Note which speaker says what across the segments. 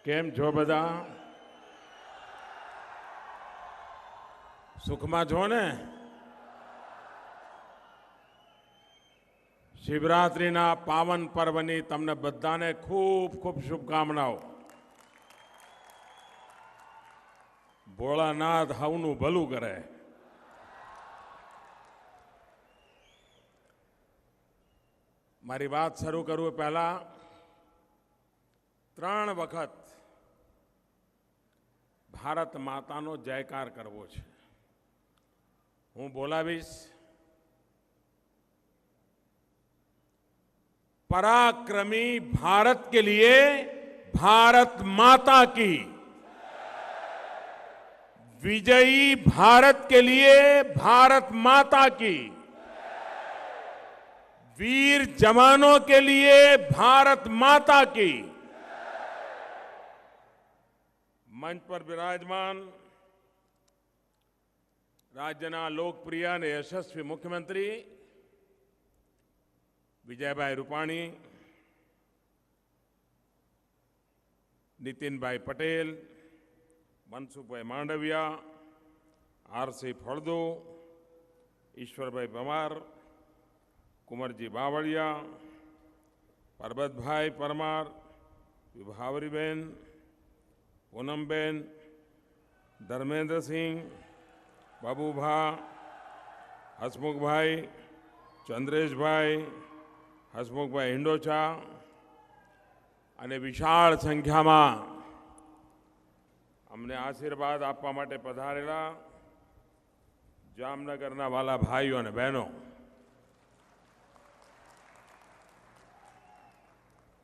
Speaker 1: કેમ છો બધા? સુખમાં છો ને? શિવરાત્રિના પાવન પર્વની તમને બધાને ખૂબ ખૂબ શુભકામનાઓ. ભોળાનાથ હવનું ભલું કરે. મારી વાત શરૂ કરું પહેલા 3 વખત ભારત માતાનો જયકાર કરવો છે. હું બોલાવીશ. पराक्रमी भारत के लिए भारत माता की, विजयी भारत के लिए भारत माता की, वीर जवानों के लिए भारत माता की. मंच पर विराजमान राज्यना लोकप्रिय અને યશસ્વી મુખ્યમંત્રી વિજયભાઈ રૂપાણી, નીતિનભાઈ પટેલ, મનસુખભાઈ માંડવિયા, આરસી ફળદુ, ઈશ્વરભાઈ પરમાર, કુંવરજી બાવળિયા, પરબતભાઈ પરમાર, વિભાવરીબેન, પૂનમબેન, ધર્મેન્દ્રસિંહ, બાબુભા, હસમુખભાઈ, ચંદ્રેશભાઈ, હસમુખભાઈ હિંડોચા અને વિશાળ સંખ્યામાં અમને આશીર્વાદ આપવા માટે પધારેલા જામનગરના વાલા ભાઈઓ અને બહેનો,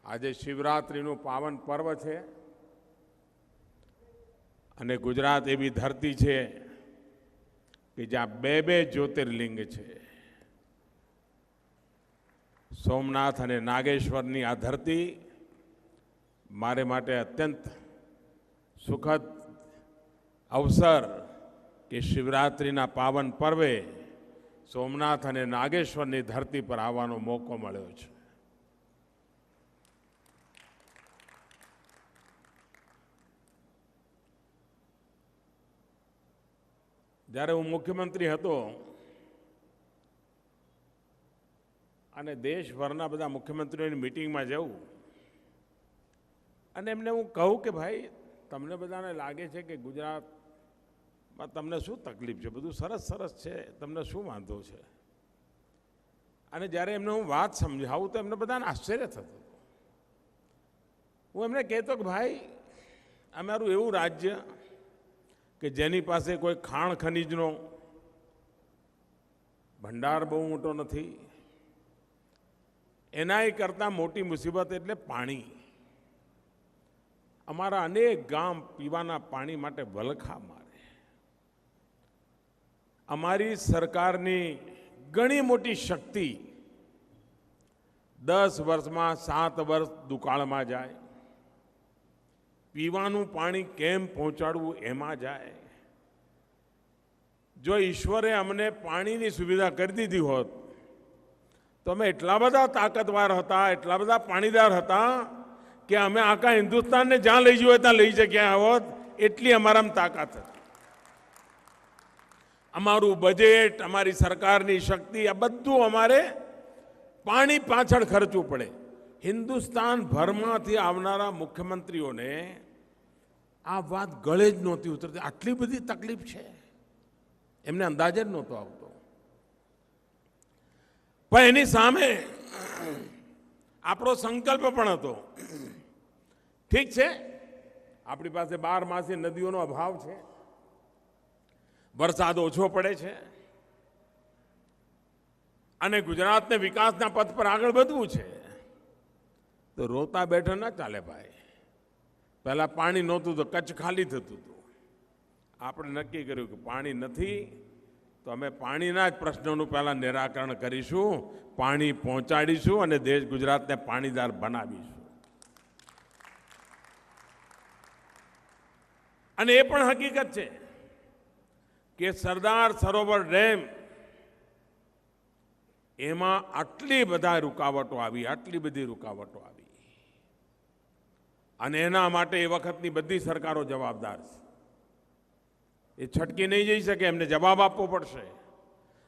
Speaker 1: આજે શિવરાત્રિનું પાવન પર્વ છે અને ગુજરાત એવી ધરતી છે કે જ્યાં 2 જ્યોતિર્લિંગ છે. સોમનાથ અને નાગેશ્વરની આ ધરતી મારે માટે અત્યંત સુખદ અવસર કે શિવરાત્રિના પાવન પર્વે સોમનાથ અને નાગેશ્વરની ધરતી પર આવવાનો મોકો મળ્યો છે. જ્યારે હું મુખ્યમંત્રી હતો અને દેશભરના બધા મુખ્યમંત્રીઓની મિટિંગમાં જવું અને એમને હું કહું કે ભાઈ તમને બધાને લાગે છે કે ગુજરાતમાં તમને શું તકલીફ છે, બધું સરસ સરસ છે, તમને શું વાંધો છે, અને જ્યારે એમને હું વાત સમજાવું તો એમને બધાને આશ્ચર્ય થતું. હું એમને કહેતો કે ભાઈ અમારું એવું રાજ્ય કે જેની પાસે કોઈ ખાણ ખનીજનો ભંડાર બહુ મોટો નથી, એનાય કરતાં મોટી મુસીબત એટલે પાણી. અમારા અનેક ગામ પીવાના પાણી માટે વલખા મારે. અમારી સરકારની ઘણી મોટી શક્તિ 10 વર્ષમાં 7 વર્ષ દુકાળમાં જાય. પીવાનું પાણી કેમ પહોંચાડવું એમાં જાય. જો ઈશ્વરે અમને પાણીની સુવિધા કરી દીધી હોત તો અમે એટલા બધા તાકાતવાર હતા, એટલા બધા પાણીદાર હતા કે અમે આખા હિન્દુસ્તાનને જ્યાં લઈ જવું ત્યાં લઈ શક્યા હોત. એટલી અમારામાં તાકાત હતી. અમારું બજેટ, અમારી સરકારની શક્તિ, આ બધું અમારે પાણી પાછળ ખર્ચવું પડે. હિન્દુસ્તાન ભરમાંથી આવનારા મુખ્યમંત્રીઓને આ વાત ગળે જ નહોતી ઉતરતી. આટલી બધી તકલીફ છે એમને અંદાજ જ નહોતો આવતો. પણ એની સામે આપણો સંકલ્પ પણ હતો. ઠીક છે, આપણી પાસે 12 નદીઓનો અભાવ છે, વરસાદ ઓછો પડે છે અને ગુજરાતને વિકાસના પથ પર આગળ વધવું છે, તો રોતા બેઠા ના ચાલે ભાઈ. પહેલા પાણી નહોતું તો કચ્છ ખાલી થતું હતું. આપણે નક્કી કર્યું કે પાણી નથી તો અમે પાણીના જ પ્રશ્નોનું પહેલા નિરાકરણ કરીશું, પાણી પહોંચાડીશું અને દેશ ગુજરાતને પાણીદાર બનાવીશું. અને એ પણ હકીકત છે કે સરદાર સરોવર ડેમ એમાં આટલી બધા રૂકાવટો આવી, આટલી બધી રૂકાવટો આવી. અને એના માટે એ વખતની બધી સરકારો જવાબદાર છે. એ છટકી નહીં જઈ શકે, એમને જવાબ આપવો પડશે.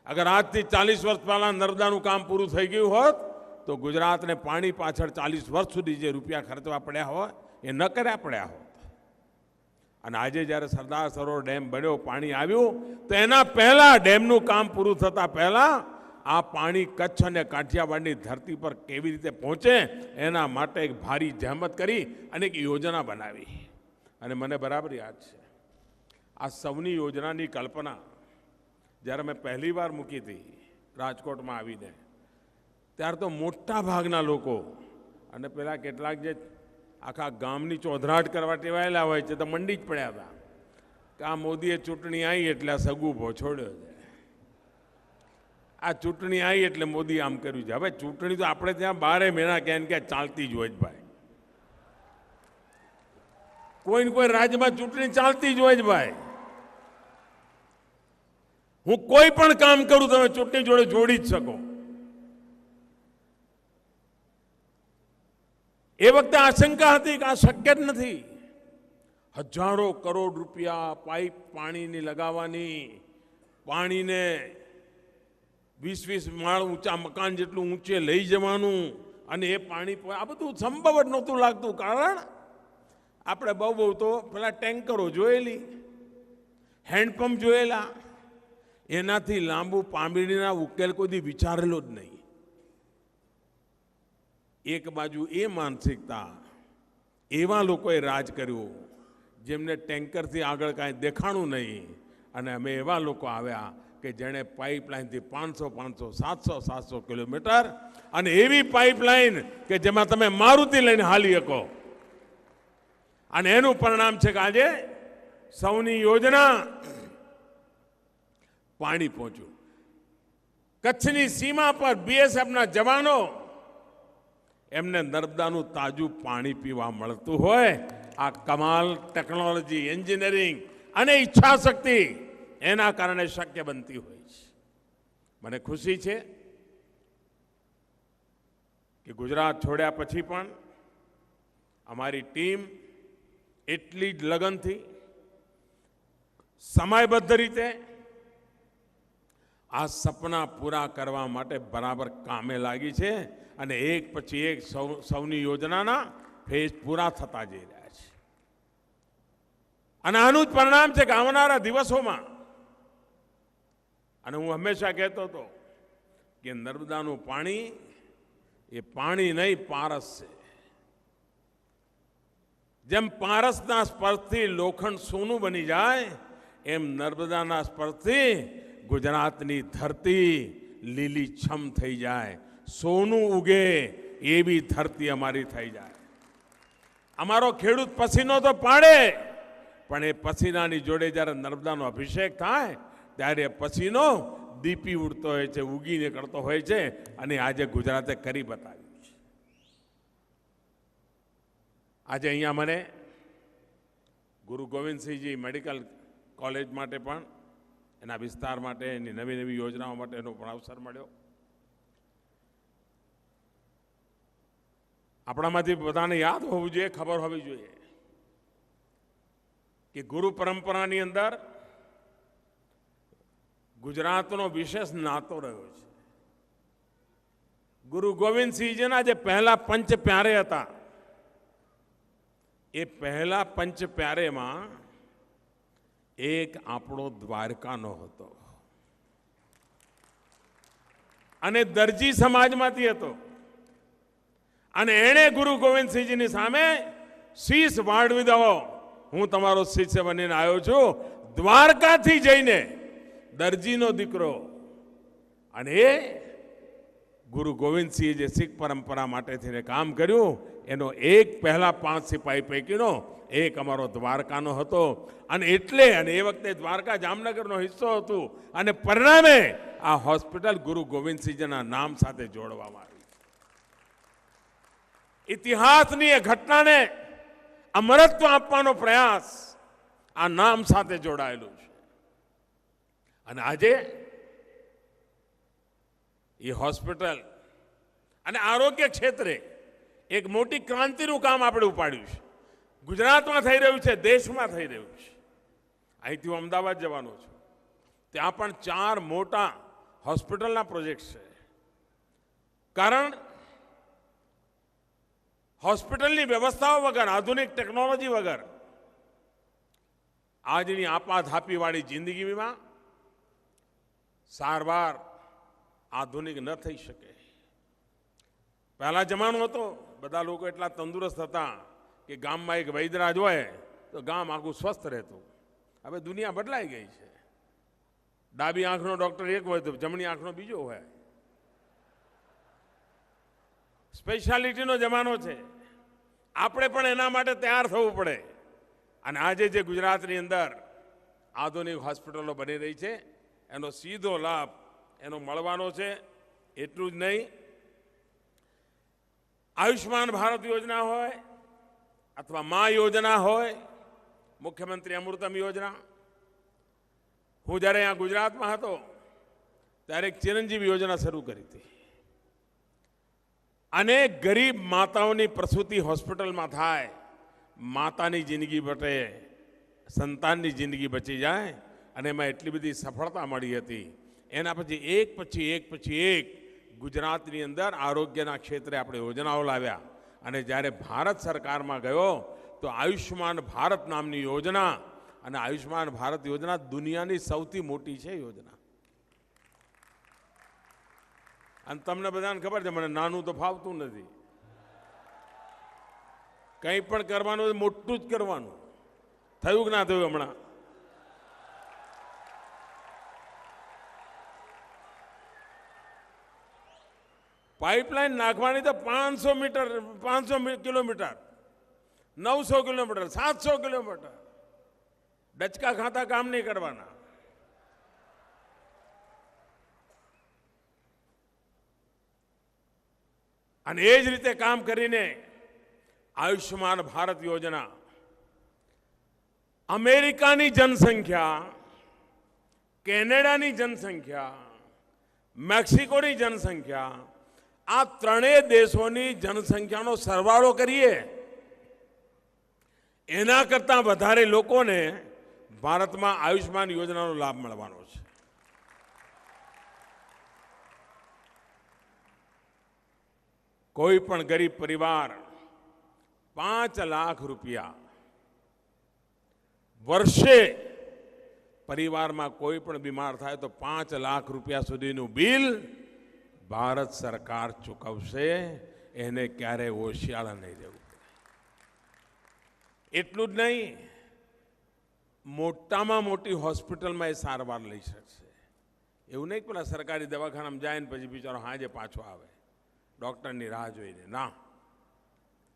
Speaker 1: અગર આજથી 40 વર્ષ પહેલાં નર્મદાનું કામ પૂરું થઈ ગયું હોત તો ગુજરાતને પાણી પાછળ 40 વર્ષ સુધી જે રૂપિયા ખર્ચવા પડ્યા હોય એ ન કર્યા પડ્યા હોત. અને આજે જ્યારે સરદાર સરોવર ડેમ બન્યો, પાણી આવ્યું, તો એના પહેલા ડેમનું કામ પૂરું થતા પહેલા આ પાણી કચ્છ અને કાઠિયાવાડની ધરતી પર કેવી રીતે પહોંચે એના માટે એક ભારી જહેમત કરી અને એક યોજના બનાવી. અને મને બરાબર યાદ છે આ સૌની યોજનાની કલ્પના જ્યારે મેં પહેલી વાર મૂકી હતી રાજકોટમાં આવીને, ત્યારે તો મોટા ભાગના લોકો અને પેલા કેટલાક જે આખા ગામની ચોધરાટ કરવા ટેવાયેલા હોય છે તો મંડી જ પડ્યા હતા કે આ મોદીએ ચૂંટણી આવી એટલે આ સગુભો છોડ્યો છે, આ ચૂંટણી આવી એટલે મોદી આમ કર્યું છે. હવે ચૂંટણી તો આપણે ત્યાં 12 મહિના ક્યાં ક્યાં ચાલતી જ હોય જ ભાઈ. કોઈ ને કોઈ રાજ્યમાં ચૂંટણી ચાલતી જ હોય જ ભાઈ. હું કોઈ પણ કામ કરું તમે ચૂંટણી જોડે જોડી જ શકો. એ વખતે આશંકા હતી કે આ શક્ય જ નથી. હજારો કરોડ રૂપિયા પાઇપ પાણીની લગાવવાની, પાણીને 20-20 માળ ઊંચા મકાન જેટલું ઊંચે લઈ જવાનું, અને એ પાણી આ બધું સંભવ જ નહોતું લાગતું. કારણ આપણે બહુ તો પેલા ટેન્કરો જોયેલી, હેન્ડપંપ જોયેલા, એનાથી લાંબુ પાણીના ઉકેલ કોઈ વિચારેલો જ નહીં. એક બાજુ એ માનસિકતા, એવા લોકોએ રાજ કર્યું જેમને ટેન્કરથી આગળ કાંઈ દેખાણું નહીં. અને અમે એવા લોકો આવ્યા કે જેણે પાઇપલાઇનથી 500, 700 કિલોમીટર, અને એવી પાઇપલાઇન કે જેમાં તમે મારુતિ લઈને હાલી શકો. અને એનું પરિણામ છે કે આજે સૌની યોજના પાણી પહોંચ્યું. કચ્છની સીમા પર બીએસએફના જવાનો, એમને નર્મદાનું તાજું પાણી પીવા મળતું હોય. આ કમાલ ટેકનોલોજી, એન્જિનિયરિંગ અને ઈચ્છા શક્તિ એના કારણે શક્ય બનતી હોય છે. મને ખુશી છે કે ગુજરાત છોડ્યા પછી પણ અમારી ટીમ એટલી જ લગનથી, સમયબદ્ધ રીતે આ સપના પૂરા કરવા માટે બરાબર કામે લાગી છે. અને એક પછી એક સૌની યોજનાના ફેઝ પૂરા થતા જઈ રહ્યા છે. અને આનું જ પરિણામ છે કે આવનારા દિવસોમાં, અને હું હંમેશા કહેતો હતો કે નર્મદાનું પાણી એ પાણી નહીં, પારસ છે. જેમ પારસના સ્પર્શથી લોખંડ સોનું બની જાય, એમ નર્મદાના સ્પર્શથી ગુજરાતની ધરતી લીલીછમ થઈ જાય, સોનું ઉગે એવી ધરતી અમારી થઈ જાય. અમારો ખેડૂત પસીનો તો પાડે, પણ એ પસીનાની જોડે જ્યારે નર્મદાનો અભિષેક થાય ત્યારે પસીનો દીપી ઉડતો હોય છે, ઉગી નીકળતો હોય છે. અને આજે ગુજરાતે કરી બતાવ્યું છે. આજે અહીંયા મને ગુરુ ગોવિંદસિંહજી મેડિકલ કોલેજ માટે પણ, એના વિસ્તાર માટે, એની નવી નવી યોજનાઓ માટેનો પણ અવસર મળ્યો. આપણામાંથી બધાને યાદ હોવું જોઈએ, ખબર હોવી જોઈએ કે ગુરુ પરંપરાની અંદર ગુજરાતનો વિશેષ નાતો રહ્યો છે. ગુરુ ગોવિંદસિંહજીના જે પહેલા પંચ પ્યારે હતા, એ પહેલા પંચ પ્યારેમાં એક આપણો દ્વારકાનો હતો, અને દરજી સમાજમાંથી હતો. અને એણે ગુરુ ગોવિંદસિંહજીની સામે શીશ વાળવી દો, હું તમારો શિષ્ય બનીને આવ્યો છું, દ્વારકાથી જઈને દરજીનો દીકરો. અને એ ગુરુ ગોવિંદસિંહે જે શીખ પરંપરા માટે થઈને કામ કર્યું, એનો એક પહેલા 5 સિપાહી પૈકીનો એક અમારો દ્વારકાનો હતો. અને એટલે, અને એ વખતે દ્વારકા જામનગરનો હિસ્સો હતું. અને પરિણામે આ હોસ્પિટલ ગુરુ ગોવિંદસિંહજીના નામ સાથે જોડવામાં આવી. ઇતિહાસની એ ઘટનાને અમરત્વ આપવાનો પ્રયાસ આ નામ સાથે જોડાયેલું છે. અને આજે એ હોસ્પિટલ અને આરોગ્ય ક્ષેત્રે એક મોટી ક્રાંતિનું કામ આપણે ઉપાડ્યું છે. ગુજરાતમાં થઈ રહ્યું છે, દેશમાં થઈ રહ્યું છે. અહીંથી હું અમદાવાદ જવાનો છું. ત્યાં પણ 4 મોટા હોસ્પિટલના પ્રોજેક્ટ છે. કારણ હોસ્પિટલની વ્યવસ્થાઓ વગર, આધુનિક ટેકનોલોજી વગર આજની આપાધાપીવાળી જિંદગીમાં સારવાર આધુનિક ન થઈ શકે. પહેલા જમાનો હતો, બધા લોકો એટલા તંદુરસ્ત હતા કે ગામમાં એક વૈદરાજ હોય તો ગામ આખું સ્વસ્થ રહેતું. હવે દુનિયા બદલાઈ ગઈ છે. ડાબી આંખનો ડોક્ટર એક હોય તો જમણી આંખનો બીજો હોય. સ્પેશિયાલિટીનો જમાનો છે. આપણે પણ એના માટે તૈયાર થવું પડે. અને આજે જે ગુજરાતની અંદર આધુનિક હોસ્પિટલો બની રહી છે, એનો સીધો લાભ એનો મળવાનો છે. એટલું જ નહીં, આયુષ્માન ભારત યોજના હોય અથવા મા યોજના હોય, મુખ્યમંત્રી અમૃતમ યોજના. હું જ્યારે અહીંયા ગુજરાતમાં હતો ત્યારે એક ચિરંજીવી યોજના શરૂ કરી હતી. અને ગરીબ માતાઓની પ્રસૂતિ હોસ્પિટલમાં થાય, માતાની જિંદગી બચે, સંતાનની જિંદગી બચી જાય. અને એમાં એટલી બધી સફળતા મળી હતી. એના પછી એક પછી એક ગુજરાતની અંદર આરોગ્યના ક્ષેત્રે આપણે યોજનાઓ લાવ્યા. અને જ્યારે ભારત સરકારમાં ગયો તો આયુષ્માન ભારત નામની યોજના, અને આયુષ્માન ભારત યોજના દુનિયાની સૌથી મોટી છે યોજના. અને તમને બધાને ખબર છે, મને નાનું તો ફાવતું નથી. કંઈ પણ કરવાનું મોટું જ કરવાનું. થયું કે ના થયું? હમણાં પાઇપલાઇન નાખવાની તો 500 કિલોમીટર, 900 કિલોમીટર, 700 કિલોમીટર ડચકા ખાતા કામ નહીં કરવાના. અને એ જ રીતે કામ કરીને આયુષ્માન ભારત યોજના અમેરિકાની જનસંખ્યા, કેનેડાની જનસંખ્યા, મેક્સિકોની જનસંખ્યા, આ ત્રણેય દેશોની જનસંખ્યાનો સરવાળો કરીએ એના કરતાં વધારે લોકોને ભારતમાં આયુષ્માન યોજનાનો લાભ મળવાનો છે. કોઈ પણ ગરીબ પરિવાર 5 લાખ રૂપિયા વર્ષે, પરિવારમાં કોઈ પણ બીમાર થાય તો 5 લાખ રૂપિયા સુધીનું બિલ ભારત સરકાર ચૂકવશે. એને ક્યારેય હોશિયાળા નહીં રહેવું પડે. એટલું જ નહીં, મોટામાં મોટી હોસ્પિટલમાં એ સારવાર લઈ શકશે. એવું નહીં કે પેલા સરકારી દવાખાનામાં જાય ને પછી બિચારો હાજે પાછો આવે ડૉક્ટરની રાહ જોઈને. ના,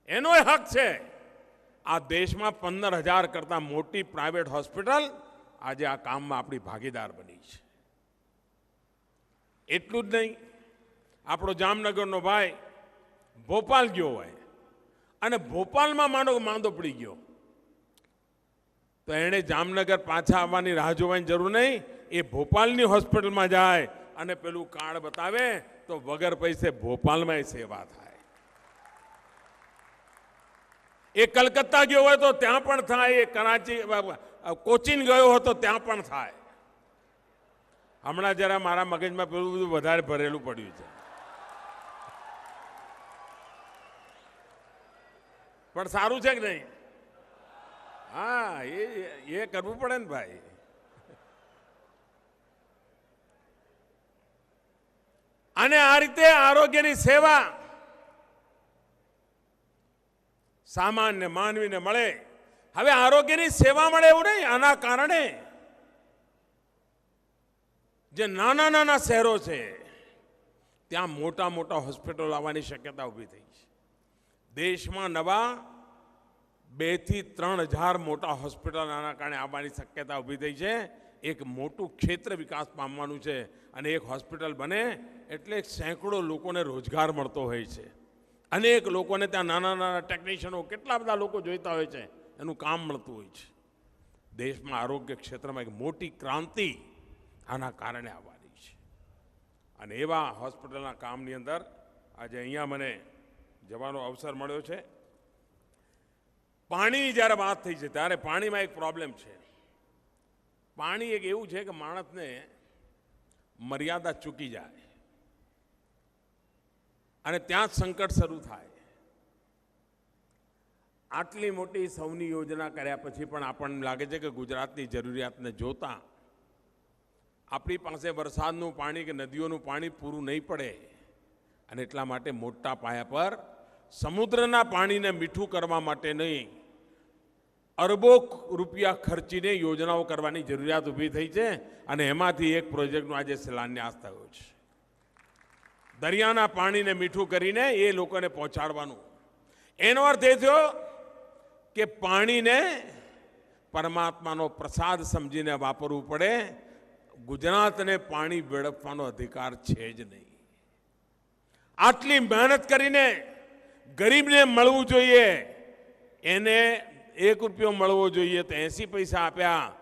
Speaker 1: એનો હક છે. આ દેશમાં 15,000 કરતાં મોટી પ્રાઇવેટ હોસ્પિટલ આજે આ કામમાં આપણી ભાગીદાર બની છે. એટલું જ નહીં, આપણો જામનગરનો ભાઈ ભોપાલ ગયો હોય અને ભોપાલમાં માંદો પડી ગયો તો એણે જામનગર પાછા આવવાની રાહ જોવાની જરૂર નહીં. એ ભોપાલની હોસ્પિટલમાં જાય અને પેલું કાર્ડ બતાવે તો વગર પૈસે ભોપાલમાં સેવા થાય. એ કલકત્તા ગયો હોય તો ત્યાં પણ થાય. એ કરાચી, કોચીન ગયો હોય તો ત્યાં પણ થાય. હમણાં જરા મારા મગજમાં પેલું બધું વધારે ભરેલું પડ્યું છે, પણ સારું છે કે નહીં? હા, એ કરવું પડે ને ભાઈ. અને આ રીતે આરોગ્યની સેવા સામાન્ય માનવીને મળે. હવે આરોગ્યની સેવા મળે એવું નહીં, આના કારણે જે નાના નાના શહેરો છે ત્યાં મોટા મોટા હોસ્પિટલો આવવાની શક્યતા ઊભી થઈ છે. દેશમાં નવા 2 થી 3 હજાર મોટા હોસ્પિટલ આના કારણે આવવાની શક્યતા ઊભી થઈ છે. એક મોટું ક્ષેત્ર વિકાસ પામવાનું છે. અને એક હોસ્પિટલ બને એટલે સેંકડો લોકોને રોજગાર મળતો હોય છે. અનેક લોકોને ત્યાં નાના નાના ટેકનિશિયનો, કેટલા બધા લોકો જોઈતા હોય છે, એનું કામ મળતું હોય છે. દેશમાં આરોગ્ય ક્ષેત્રમાં એક મોટી ક્રાંતિ આના કારણે આવવાની છે. અને એવા હોસ્પિટલના કામની અંદર આજે અહીંયા મને જવાનો અવસર મળ્યો છે. પાણીની જ્યારે વાત થઈ છે ત્યારે પાણીમાં એક પ્રોબ્લેમ છે. પાણી એક એવું છે કે માણસને મર્યાદા ચૂકી જાય અને ત્યાં જ સંકટ શરૂ થાય. આટલી મોટી સૌની યોજના કર્યા પછી પણ આપણને લાગે છે કે ગુજરાતની જરૂરિયાતને જોતા આપણી પાસે વરસાદનું પાણી કે નદીઓનું પાણી પૂરું નહીં પડે અને એટલા માટે મોટા પાયા પર સમુદ્રના પાણીને મીઠું કરવા માટે નહીં, અરબો રૂપિયા ખર્ચીને યોજનાઓ કરવાની જરૂરિયાત ઊભી થઈ છે અને એમાંથી એક પ્રોજેક્ટનો આજે શિલાન્યાસ થયો છે. દરિયાના પાણીને મીઠું કરીને એ લોકોને પહોંચાડવાનું. એનો અર્થ એ થયો કે પાણીને પરમાત્માનો પ્રસાદ સમજીને વાપરવું પડે. ગુજરાતને પાણી વેડફવાનો અધિકાર છે જ નહીં. આટલી મહેનત કરીને ગરીબને મળવું જોઈએ, એને 1 રૂપિયો મળવો જોઈએ તો 80 પૈસા આપ્યા,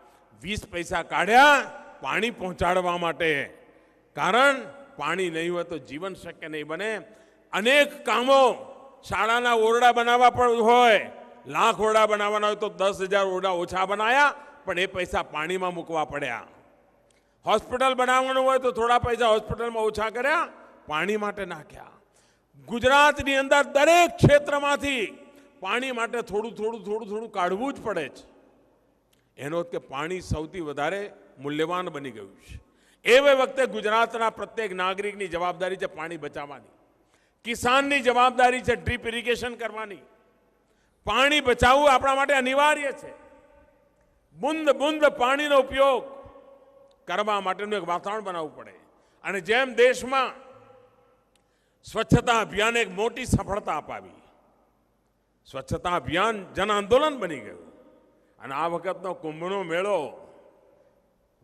Speaker 1: 20 પૈસા કાઢ્યા પાણી પહોંચાડવા માટે. કારણ પાણી નહીં હોય તો જીવન શક્ય નહીં બને. અનેક કામો, શાળાના ઓરડા બનાવવા પણ હોય, લાખ ઓરડા બનાવવાના હોય તો 10,000 ઓરડા ઓછા બનાયા, પણ એ પૈસા પાણીમાં મૂકવા પડ્યા. હોસ્પિટલ બનાવવાનું હોય તો થોડા પૈસા હોસ્પિટલમાં ઓછા કર્યા, પાણી માટે નાખ્યા. ગુજરાતની અંદર દરેક ક્ષેત્રમાંથી પાણી માટે થોડું કાઢવું જ પડે છે. એનો કે પાણી સૌથી વધારે મૂલ્યવાન બની ગયું છે. એવે વખતે ગુજરાતના પ્રત્યેક નાગરિકની જવાબદારી છે પાણી બચાવવાની. કિસાનની જવાબદારી છે ડ્રીપ ઇરિગેશન કરવાની. પાણી બચાવવું આપણા માટે અનિવાર્ય છે. બુંદ બુંદ પાણીનો ઉપયોગ કરવા માટેનું એક વાતાવરણ બનાવવું પડે. અને જેમ દેશમાં સ્વચ્છતા અભિયાન એક મોટી સફળતા અપાવી, સ્વચ્છતા અભિયાન જન આંદોલન બની ગયું. અને આ વખતનો કુંભનો મેળો,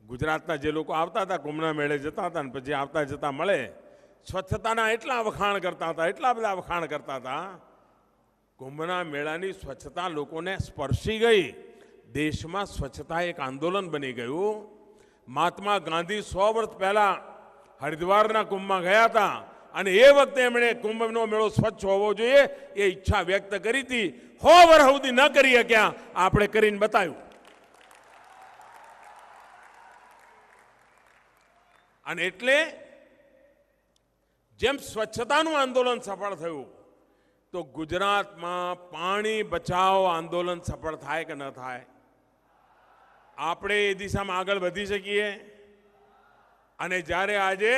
Speaker 1: ગુજરાતના જે લોકો આવતા હતા કુંભના મેળે જતા હતા અને પછી આવતા જતા મળે, સ્વચ્છતાના એટલા વખાણ કરતા હતા, એટલા બધા વખાણ કરતા હતા. કુંભના મેળાની સ્વચ્છતા લોકોને સ્પર્શી ગઈ. દેશમાં સ્વચ્છતા એક આંદોલન બની ગયું. મહાત્મા ગાંધી 100 વર્ષ પહેલા હરિદ્વારના કુંભમાં ગયા હતા અને એ વખતે એમણે કુંભનો મેળો સ્વચ્છ હોવો જોઈએ એ ઈચ્છા વ્યક્ત કરી હતી. 100 વર્ષ સુધી ન કરી શક્યા, આપણે કરીને બતાવ્યું. અને એટલે જેમ સ્વચ્છતાનું આંદોલન સફળ થયું તો ગુજરાતમાં પાણી બચાવો આંદોલન સફળ થાય કે ન થાય? આપણે એ દિશામાં આગળ વધી શકીએ. અને જ્યારે આજે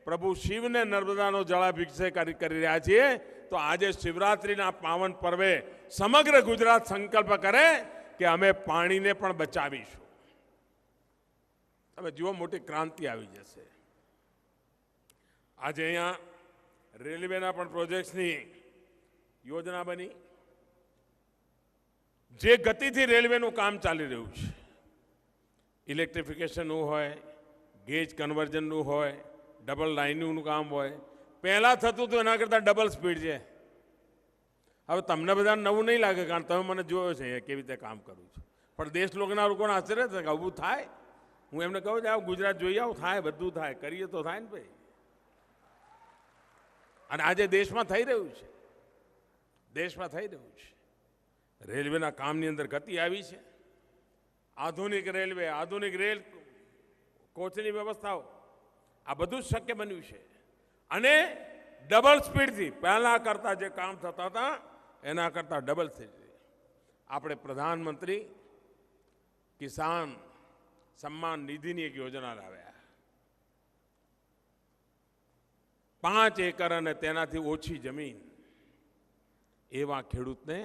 Speaker 1: પ્રભુ શિવને નર્મદાનો જળાભિષેક કરી રહ્યા છીએ તો આજે શિવરાત્રિના પાવન પર્વે સમગ્ર ગુજરાત સંકલ્પ કરે કે અમે પાણીને પણ બચાવીશું. તમે જુઓ, મોટી ક્રાંતિ આવી જશે. આજે અહીંયા રેલવેના પણ પ્રોજેક્ટ્સની યોજના બની. જે ગતિથી રેલવેનું કામ ચાલી રહ્યું છે, ઇલેક્ટ્રિફિકેશનનું હોય, ગેજ કન્વર્ઝનનું હોય, ડબલ લાઇનનું કામ હોય, પહેલાં થતું હતું એના કરતાં ડબલ સ્પીડ છે. હવે તમને બધા નવું નહીં લાગે કારણ તમે મને જોયો છે કેવી રીતે કામ કરું છું, પણ દેશ લોકોને આશ્ચર્ય છે કે આવું થાય. હું એમને કહું છું આવું ગુજરાત જોઈ આવું, થાય, બધું થાય, કરીએ તો થાય ને ભાઈ. અને આજે દેશમાં થઈ રહ્યું છે, દેશમાં થઈ રહ્યું છે. રેલવેના કામની અંદર ગતિ આવી છે. આધુનિક રેલવે, આધુનિક રેલ કોચની વ્યવસ્થાઓ, આ બધું જ શક્ય બન્યું છે. અને ડબલ સ્પીડથી પહેલા કરતા જે કામ થતા હતા એના કરતા ડબલ થઈ ગયું. આપણે પ્રધાનમંત્રી કિસાન સન્માન નિધિની એક યોજના લાવ્યા. 5 એકર અને તેનાથી ઓછી જમીન એવા ખેડૂતને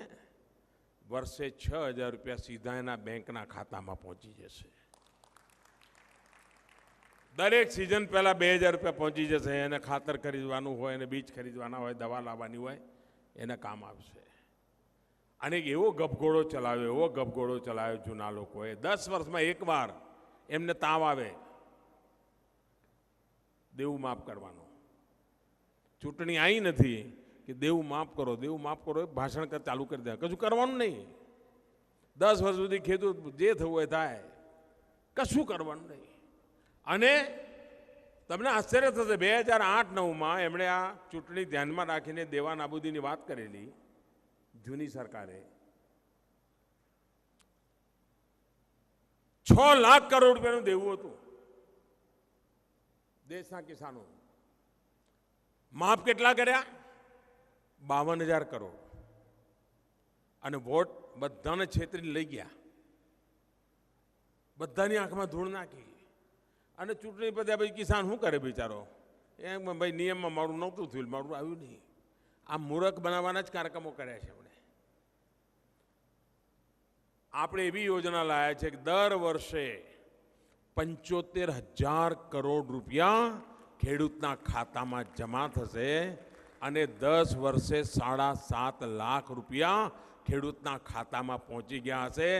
Speaker 1: વર્ષે 6,000 રૂપિયા સીધા એના બેંકના ખાતામાં પહોંચી જશે. દરેક સિઝન પહેલા 2,000 રૂપિયા પહોંચી જશે. એને ખાતર ખરીદવાનું હોય, એને બીજ ખરીદવાના હોય, દવા લાવવાની હોય, એને કામ આવશે. અને એવો ગપઘોડો ચલાવ્યો જૂના લોકોએ. 10 વર્ષમાં એકવાર એમને તાવ આવે, દેવું માફ કરવાનું. ચૂંટણી આવી નથી કે દેવું માફ કરો, દેવું માફ કરો, ભાષણ ચાલુ કરી દે, કશું કરવાનું નહીં. 10 વર્ષ સુધી ખેડૂત જે થવું હોય થાય, કશું કરવાનું નહીં. અને તમને આશ્ચર્ય થશે, 2008-9માં એમણે આ ચૂંટણી ધ્યાનમાં રાખીને દેવા નાબૂદીની વાત કરેલી જૂની સરકારે. 6 લાખ કરોડ રૂપિયાનું દેવું હતું દેશના કિસાનો. માફ કેટલા કર્યા? 52,000 કરોડ. અને વોટ બધાને છેતરીને લઈ ગયા, બધાની આંખમાં ધૂળ નાખી. અને ચૂંટણી પછી ભાઈ કિસાન શું કરે બિચારો? એમ ભાઈ નિયમમાં મારું નહોતું થયું, મારું આવ્યું નહીં. આ મૂર્ખ બનાવવાના જ કાર્યક્રમો કર્યા છે એમણે. આપણે એવી યોજના લાયા છે કે દર વર્ષે 75,000 કરોડ રૂપિયા ખેડૂતના ખાતામાં જમા થશે અને 10 વર્ષે 7.5 લાખ રૂપિયા ખેડૂતના ખાતામાં પહોંચી ગયા હશે.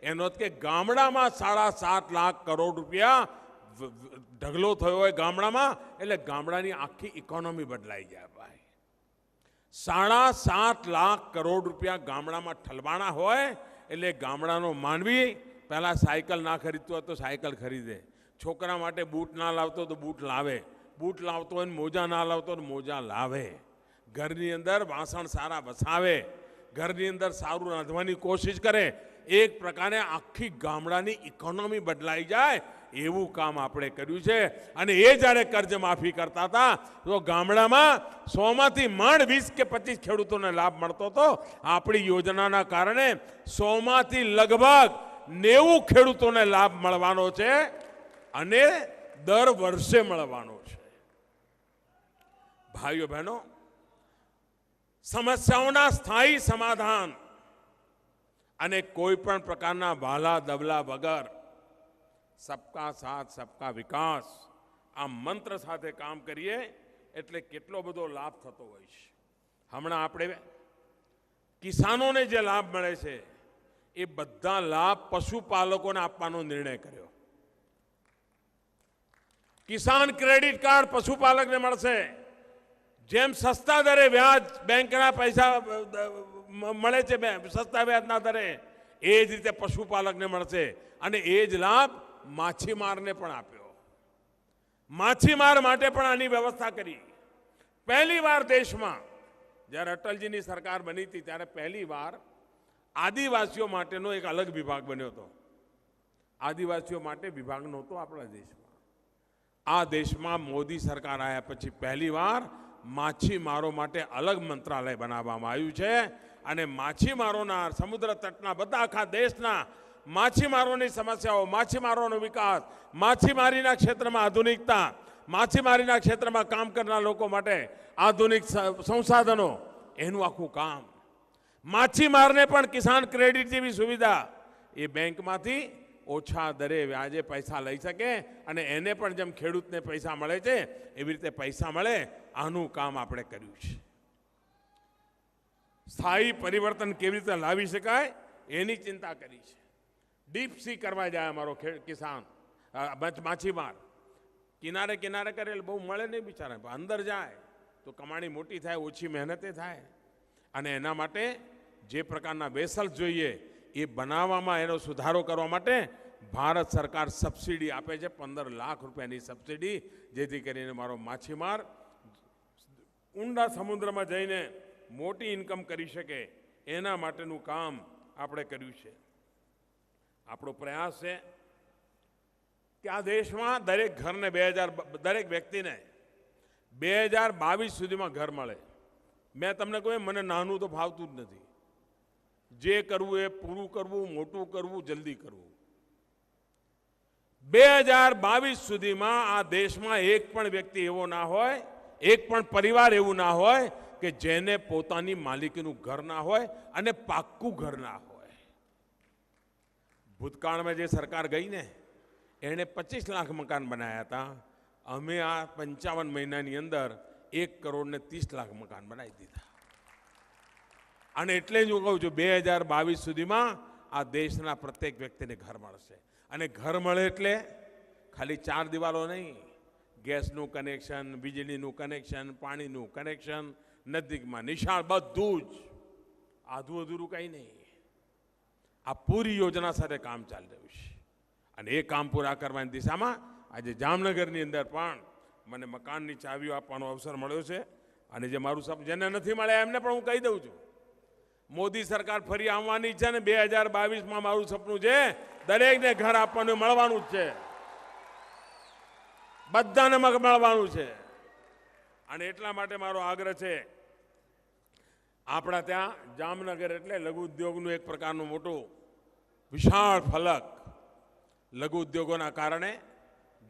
Speaker 1: એનો અર્થ કે ગામડામાં 7.5 લાખ કરોડ રૂપિયા ઢગલો થયો હોય ગામડામાં, એટલે ગામડાની આખી ઇકોનોમી બદલાઈ જાય ભાઈ. 7.5 લાખ કરોડ રૂપિયા ગામડામાં ઠલવાણા હોય એટલે ગામડાનો માનવી પહેલા સાયકલ ના ખરીદતો હોય તો સાયકલ ખરીદે, છોકરા માટે બૂટ ના લાવતો તો બૂટ લાવે, બૂટ લાવતો હોય મોજા ના લાવતો તો મોજા લાવે, ઘરની અંદર વાસણ સારા વસાવે, ઘરની અંદર સારું રાંધવાની કોશિશ કરે. એક પ્રકારે આખી ગામડાની ઇકોનોમી બદલાઈ જાય એવું કામ આપણે કર્યું છે. અને એ જ્યારે કર્જ માફી કરતા હતા તો ગામડામાં 100માંથી માંડ 20 કે 25 ખેડૂતોને લાભ મળતો હતો. આપણી યોજનાના કારણે 100માંથી લગભગ 90 ખેડૂતોને લાભ મળવાનો છે અને દર વર્ષે મળવાનો છે. ભાઈઓ બહેનો, સમસ્યાઓના સ્થાયી સમાધાન અને કોઈ પણ પ્રકારના વાલા દબલા વગર સબકા સાથ સબકા વિકાસ આ મંત્ર સાથે કામ કરીએ એટલે કેટલો બધો લાભ થતો હોય છે. હમણાં આપણે કિસાનોને જે લાભ મળે છે એ બધા લાભ પશુપાલકોને આપવાનો નિર્ણય કર્યો. કિસાન ક્રેડિટ કાર્ડ પશુપાલકને મળશે. જેમ સસ્તા દરે વ્યાજ બેંકના પૈસા મળે છે સસ્તા વ્યાજના દરે, એ જ રીતે પશુપાલકને મળશે. અને એ જ લાભ માછીમારને પણ આપ્યો. માછીમાર માટે પણ આની વ્યવસ્થા કરી. પહેલી વાર દેશમાં જ્યારે અટલજીની સરકાર બની હતી ત્યારે પહેલી વાર આદિવાસીઓ માટેનો એક અલગ વિભાગ બન્યો હતો. આદિવાસીઓ માટે વિભાગ નહોતો આપણા દેશમાં. આ દેશમાં મોદી સરકાર આવ્યા પછી પહેલી વાર માછીમારો માટે અલગ મંત્રાલય બનાવવામાં આવ્યું છે. અને માછીમારોના સમુદ્ર તટના બધા આખા દેશના માછીમારોની સમસ્યાઓ, માછીમારોનો વિકાસ, માછીમારીના ક્ષેત્રમાં આધુનિકતા, માછીમારીના ક્ષેત્રમાં કામ કરનાર લોકો માટે આધુનિક સંસાધનો, એનું આખું કામ. માછીમારને પણ કિસાન ક્રેડિટ જેવી સુવિધા, એ બેંકમાંથી ઓછા દરે વ્યાજે પૈસા લઈ શકે અને એને પણ જેમ ખેડૂતને પૈસા મળે છે એવી રીતે પૈસા મળે, આનું કામ આપણે કર્યું છે. સ્થાયી પરિવર્તન કેવી રીતે લાવી શકાય એની ચિંતા કરી છે. ડીપ સી કરવા જાય અમારો કિસાન માછીમાર, કિનારે કિનારે કરે એટલે બહુ મળે નહીં બિચારા, અંદર જાય તો કમાણી મોટી થાય, ઓછી મહેનતે થાય. અને એના માટે જે પ્રકારના વેસલ જોઈએ એ બનાવવામાં એનો સુધારો કરવા માટે ભારત સરકાર સબસિડી આપે છે, 15 લાખ રૂપિયાની સબસિડી, જેથી કરીને મારો માછીમાર ઊંડા સમુદ્રમાં જઈને મોટી ઇન્કમ કરી શકે. એના માટેનું કામ આપણે કર્યું છે. આપણો પ્રયાસ છે કે આ દેશમાં દરેક ઘરને દરેક વ્યક્તિને 2022 સુધીમાં ઘર મળે. મેં તમને કહ્યું મને નાનું તો ફાવતું જ નથી. જે કરવું એ પૂરું કરવું, મોટું કરવું, જલ્દી કરવું. 2022 સુધીમાં આ દેશમાં એક પણ વ્યક્તિ એવો ના હોય, એક પણ પરિવાર એવું ના હોય કે જેને પોતાની માલિકીનું ઘર ના હોય અને પાક્કું ઘર ના હોય. ભૂતકાળમાં જે સરકાર ગઈ ને એણે 25 લાખ મકાન બનાવ્યા હતા. અમે આ 55 મહિનાની અંદર 1 કરોડ ને 30 લાખ મકાન બનાવી દીધા. અને એટલે જ હું કહું છું 2022 સુધીમાં આ દેશના પ્રત્યેક વ્યક્તિને ઘર મળશે. અને ઘર મળે એટલે ખાલી 4 દિવાલો નહીં, ગેસનું કનેક્શન, વીજળીનું કનેક્શન, પાણીનું કનેક્શન, નજીકમાં નિશાળ, બધું જ, આધું અધૂરું કંઈ નહીં. આ પૂરી યોજના સાથે કામ ચાલી રહ્યું છે. અને એ કામ પૂરા કરવાની દિશામાં આજે જામનગરની અંદર પણ મને મકાનની ચાવીઓ આપવાનો અવસર મળ્યો છે. અને જે મારું જેને નથી મળ્યા એમને પણ હું કહી દઉં છું, મોદી સરકાર ફરી આવવાની છે ને 2022માં મારું સપનું છે દરેકને ઘર આપવાનું મળવાનું જ છે, બધાને મળવાનું છે. અને એટલા માટે મારો આગ્રહ છે, આપણા ત્યાં જામનગર એટલે લઘુ ઉદ્યોગનું એક પ્રકારનું મોટું વિશાળ ફલક, લઘુ ઉદ્યોગોના કારણે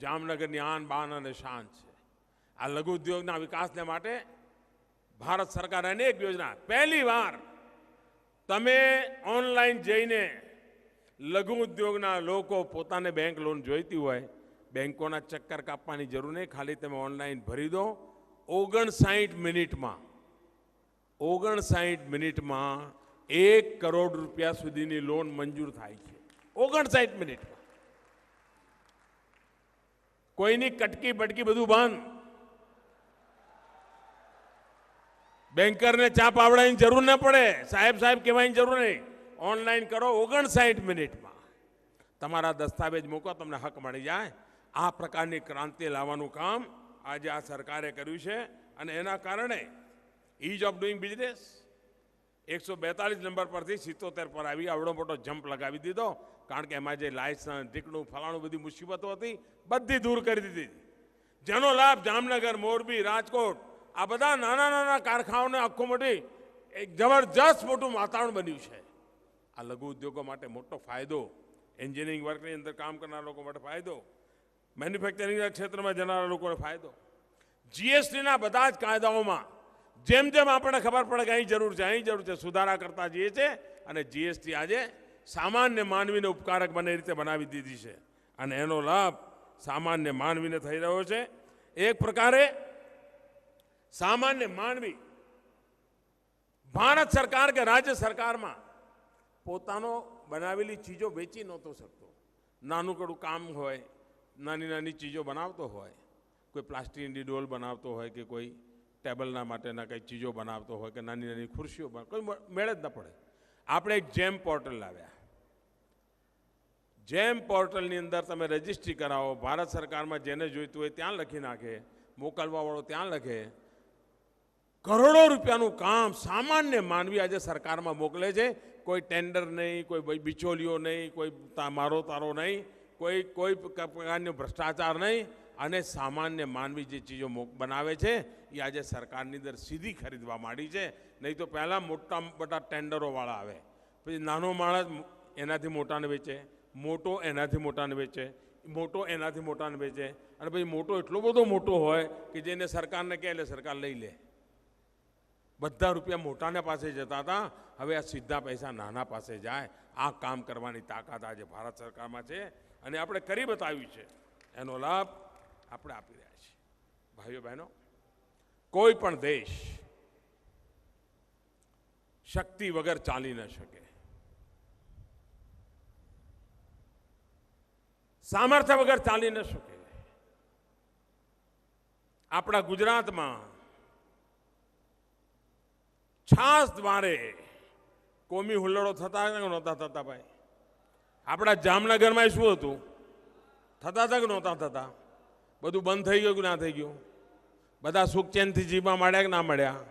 Speaker 1: જામનગરની આન બાન અને શાન છે. આ લઘુ ઉદ્યોગના વિકાસને માટે ભારત સરકાર અનેક યોજના, પહેલી વાર તમે ઓનલાઈન જઈને લઘુ ઉદ્યોગના લોકો પોતાને બેંક લોન જોઈતી હોય, બેંકોના ચક્કર કાપવાની જરૂર નહીં, ખાલી તમે ઓનલાઈન ભરી દો. 59 મિનિટમાં 1 કરોડ રૂપિયા સુધીની લોન મંજૂર થાય છે. 59 મિનિટમાં. કોઈની કટકી બટકી બધું બંધ. બેન્કરને ચા પાવડાની જરૂર ન પડે, સાહેબ કહેવાની જરૂર નહીં. ઓનલાઈન કરો, 59 મિનિટમાં તમારા દસ્તાવેજ મૂકો, તમને હક મળી જાય. આ પ્રકારની ક્રાંતિ લાવવાનું કામ આજે આ સરકારે કર્યું છે. અને એના કારણે ease of doing business 142 number પરથી 77 પર આવી આવડો મોટો જમ્પ લગાવી દીધો. કારણ કે એમાં જે લાયસન્સ, ટીકણું, ફલાણું બધી મુસીબતો હતી, બધી દૂર કરી દીધી. જેનો લાભ જામનગર, મોરબી, રાજકોટ આ બધા નાના નાના કારખાનાઓને આખું મોટી એક જબરજસ્ત મોટું વાતાવરણ બન્યું છે. આ લઘુ ઉદ્યોગો માટે મોટો ફાયદો, એન્જિનિયરિંગ વર્કની અંદર કામ કરનારા લોકો માટે ફાયદો, મેન્યુફેક્ચરિંગ ક્ષેત્રમાં જનારા લોકોને ફાયદો. જીએસટીના બધા જ કાયદાઓમાં જેમ જેમ આપણને ખબર પડે કે અહીં જરૂર છે, સુધારા કરતા જઈએ છે. અને જીએસટી આજે સામાન્ય માનવીને ઉપકારક બને રીતે બનાવી દીધી છે. અને એનો લાભ સામાન્ય માનવીને થઈ રહ્યો છે. એક પ્રકારે સામાન્ય માનવી ભારત સરકાર કે રાજ્ય સરકારમાં પોતાનો બનાવેલી ચીજો વેચી નહોતો શકતો. નાનું કડું કામ હોય, નાની નાની ચીજો બનાવતો હોય, કોઈ પ્લાસ્ટિકની ડોલ બનાવતો હોય કે કોઈ ટેબલના માટેના કંઈ ચીજો બનાવતો હોય કે નાની નાની ખુરશીઓ, કોઈ મેળ જ ન પડે. આપણે એક જેમ પોર્ટલ લાવ્યા. જેમ પોર્ટલની અંદર તમે રજીસ્ટ્રી કરાવો, ભારત સરકારમાં જેને જોઈતું હોય ત્યાં લખી નાખે, મોકલવાવાળો ત્યાં લખે. કરોડો રૂપિયાનું કામ સામાન્ય માનવી આજે સરકારમાં મોકલે છે. કોઈ ટેન્ડર નહીં, કોઈ બિચોલીઓ નહીં, કોઈ મારો તારો નહીં, કોઈ પ્રકારનો ભ્રષ્ટાચાર નહીં. અને સામાન્ય માનવી જે ચીજો બનાવે છે એ આજે સરકારની અંદર સીધી ખરીદવા માંડી છે. નહીં તો પહેલાં મોટા મોટા ટેન્ડરોવાળા આવે, પછી નાનો માણસ એનાથી મોટાને વેચે, મોટો એનાથી મોટાને વેચે, મોટો એનાથી મોટાને વેચે, અને પછી મોટો એટલો બધો મોટો હોય કે જેને સરકારને કહે એટલે સરકાર લઈ લે. બધા રૂપિયા મોટાને પાસે જતા હતા, હવે આ સીધા પૈસા નાના પાસે જાય. આ કામ કરવાની તાકાત આજે ભારત સરકારમાં છે અને આપણે કરી બતાવ્યું છે. એનો લાભ આપણે આપી રહ્યા છીએ. ભાઈઓ બહેનો, કોઈ પણ દેશ શક્તિ વગર ચાલી ન શકે, સામર્થ્ય વગર ચાલી ન શકે. આપણા ગુજરાતમાં છાસ દ્વારે કોમી હુલ્લડો થતા કે નહોતા થતા? ભાઈ, આપણા જામનગરમાં શું હતું? થતા હતા કે નહોતા થતા? બધું બંધ થઈ ગયું કે ના થઈ ગયું? બધા સુખ ચેનથી જીવવા માંડ્યા કે ના મળ્યા?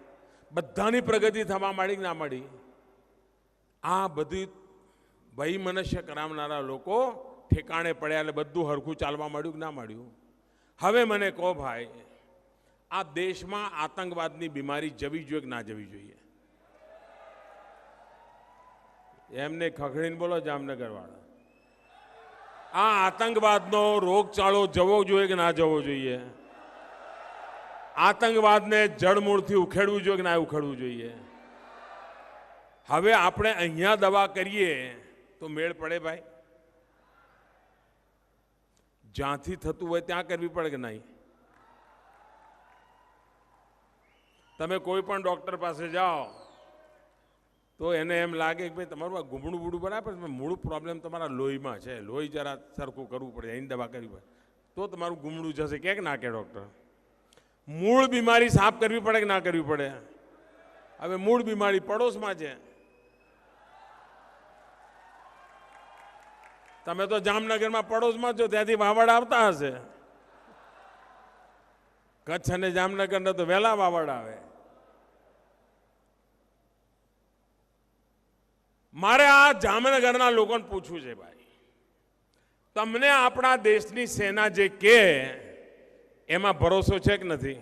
Speaker 1: બધાની પ્રગતિ થવા માંડી કે ના મળી? આ બધી ભય મનુષ્ય કરાવનારા લોકો ઠેકાણે પડ્યા એટલે બધું હરખું ચાલવા માંડ્યું કે ના માંડ્યું? હવે મને કહો ભાઈ, આ દેશમાં આતંકવાદની બીમારી જવી જોઈએ કે ના જવી જોઈએ? એમને ખખડીને બોલો જામનગર વાળા. આ આતંકવાદનો રોગચાળો જવો જોઈએ કે ના જવો જોઈએ? આતંકવાદને જડમૂળથી ઉખેડવું જોઈએ કે ના ઉખેડવું જોઈએ? હવે આપણે અહીંયા દવા કરીએ તો મેળ પડે ભાઈ? જ્યાંથી થતું હોય ત્યાં કરવી પડે કે નહીં? તમે કોઈ પણ ડોક્ટર પાસે જાઓ તો એને એમ લાગે કે ભાઈ તમારું આ ગુમડું બુડું બરાબર, મૂળ પ્રોબ્લેમ તમારા લોહીમાં છે, લોહી જરા સરખું કરવું પડે, એની દવા કરવી પડે તો તમારું ગુમડું જશે. ક્યાંક ના કે ડૉક્ટર? મૂળ બીમારી સાફ કરવી પડે કે ના કરવી પડે? હવે મૂળ બીમારી પડોશમાં છે. તમે તો જામનગરમાં પડોશમાં છો, ત્યાંથી વાવડ આવતા હશે. કચ્છ અને જામનગરને તો વહેલા વાવડ આવે. મારે આ જામનગરના લોકોને પૂછવું છે ભાઈ, તમને આપણા દેશની સેના જે કહે એમાં ભરોસો છે કે નથી?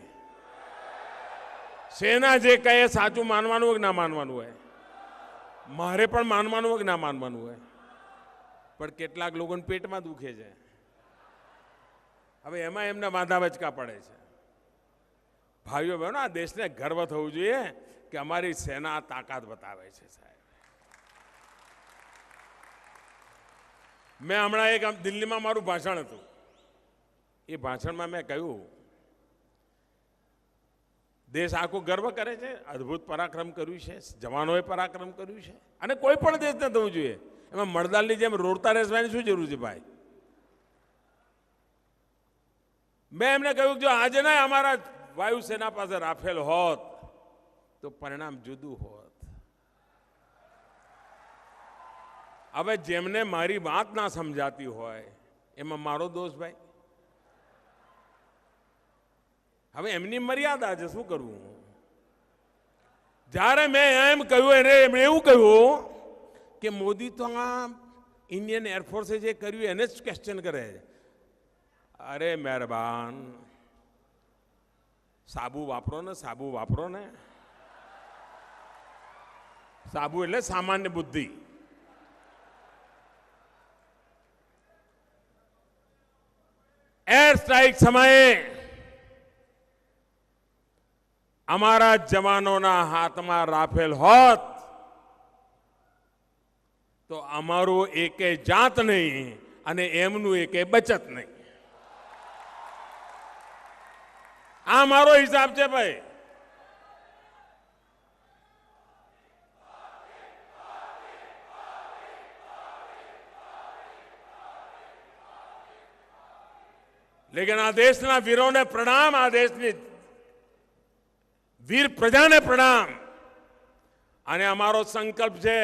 Speaker 1: સેના જે કહે સાચું માનવાનું હોય કે ના માનવાનું હોય? મારે પણ માનવાનું હોય કે ના માનવાનું હોય? પણ કેટલાક લોકોને પેટમાં દુખે છે, હવે એમાં એમને વાંધા વચકા પડે છે. ભાઈઓ બહેનો, આ દેશને ગર્વ થવું જોઈએ કે અમારી સેના તાકાત બતાવે છે. સાહેબ, મેં હમણાં એક દિલ્હીમાં મારું ભાષણ હતું, એ ભાષણમાં મેં કહ્યું દેશ આખો ગર્વ કરે છે, અદ્ભુત પરાક્રમ કર્યું છે, જવાનોએ પરાક્રમ કર્યું છે, અને કોઈ પણ દેશને થવું જોઈએ. એમાં મળદાલની જેમ રોડતા રહેવાની શું જરૂર છે ભાઈ? મેં એમને કહ્યું જો આજે ના અમારા વાયુસેના પાસે રાફેલ હોત તો પરિણામ જુદું હોત. હવે જેમને મારી વાત ના સમજાતી હોય એમાં મારો દોષ ભાઈ? હવે એમની મર્યાદા છે, શું કરવું? જ્યારે મેં એમ કહ્યું એમણે એવું કહ્યું કે મોદી તો આ ઇન્ડિયન એરફોર્સે જે કર્યું એને જ ક્વેશ્ચન કરે. અરે મહેરબાન, સાબુ વાપરો ને, સાબુ વાપરો ને. સાબુ એટલે સામાન્ય બુદ્ધિ. એર સ્ટ્રાઇક સમયે અમારા જવાનોના હાથમાં રાફેલ હોત તો અમારું એકે જાત નહીં અને એમનું એકે બચત નહીં. આ મારો હિસાબ છે ભાઈ. લેકિન આ દેશના વીરોને પ્રણામ, આ દેશની વીર પ્રજાને પ્રણામ. અને અમારો સંકલ્પ છે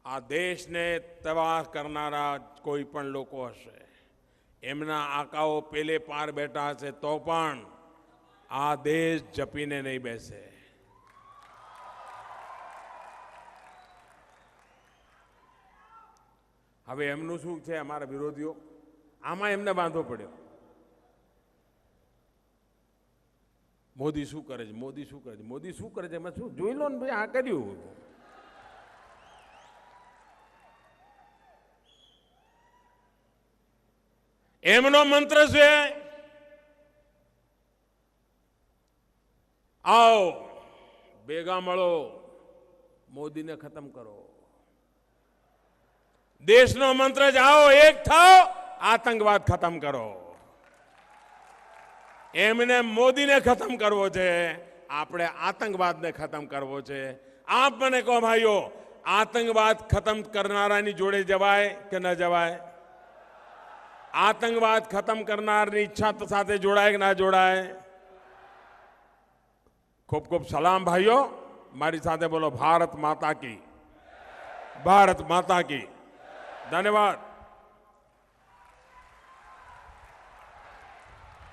Speaker 1: આ દેશને તબાહ કરનારા કોઈ પણ લોકો હશે, એમના આંકાઓ પેલે પાર બેઠા હશે તો પણ આ દેશ જપીને નહીં બેસે. હવે એમનું શું છે, અમારા વિરોધીઓ આમાં એમને બાંધવો પડ્યો. મોદી શું કરે છે, મોદી શું કરે છે, મોદી શું કરે છે, એમાં શું જોઈ લો ને ભાઈ. આ કર્યું એમનો મંત્ર છે આવો ભેગા મળો, મોદીને ખતમ કરો. દેશનો મંત્ર જ આવો એક થાઓ, આતંકવાદ ખતમ કરો. એમને મોદીને ખતમ કરવો છે, આપણે આતંકવાદને ખતમ કરવો છે. આપ મને કહો ભાઈઓ, આતંકવાદ ખતમ કરનારાની જોડે જવાય કે ન જવાય? આતંકવાદ ખતમ કરનારની ઈચ્છા સાથે જોડાય કે ના જોડાય? ખૂબ ખૂબ સલામ ભાઈઓ. મારી સાથે બોલો ભારત માતા કી, ભારત માતા કી. ધન્યવાદ.